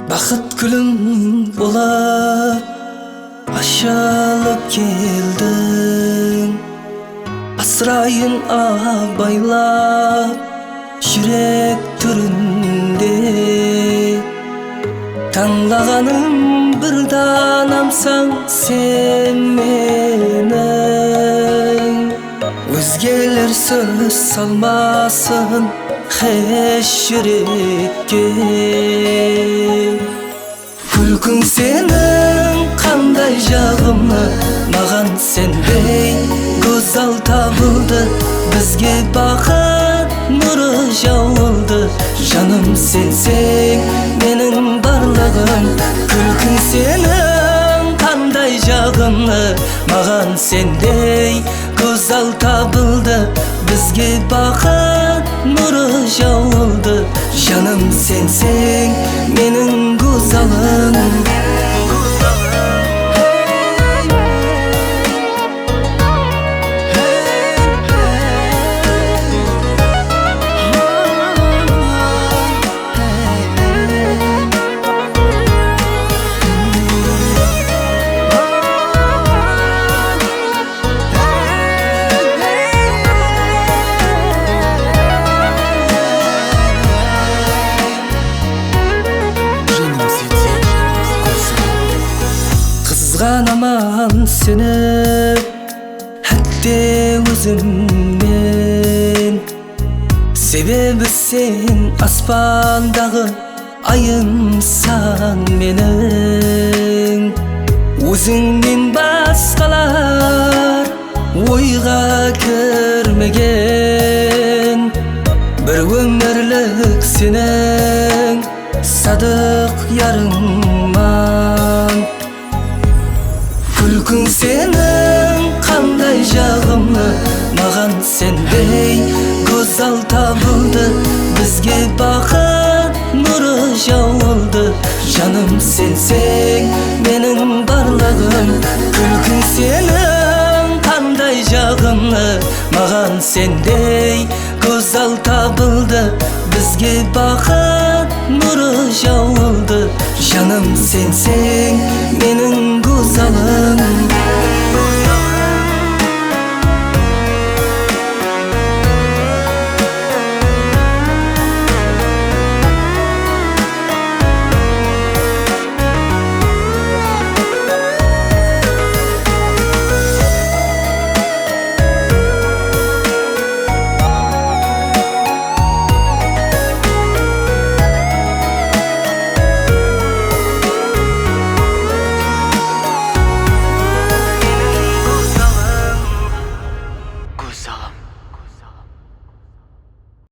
Бақыт гүлім болып ашылып келдің, асырайын абайлап жүрек түрінде. Таңлағаным бір данамсаң сен менің, өзгелер сөз салмасын еш жүрекке. Күлкің сенің қандай жағымды, маған сенбей көзал табылды. Бізге бақыт нұры жауылды, жаным сенсең менің барлығым. Күлкің сенің қандай жағымды, маған сендей көзал табылды. Бізге бақыт нұры жауылды, жаным сенсең менің көзалым. Қызғанаман сені әтте өзімнен, себебі сен аспандағы айымсан менің. Өзіңнен басқалар ойға кірмеген, бір өмірлік сенің садық ярыңман. Күлкің сенің қандай жағымды, маған сендей көзал табылды. Бізге бақыт нұры жауылды, жаным сенсең менің барлығым. Күлкің сенің қандай жағымды, маған сендей көзал табылды. Бізге бақыт нұры жауылды, жаным сенсең менің көзалым.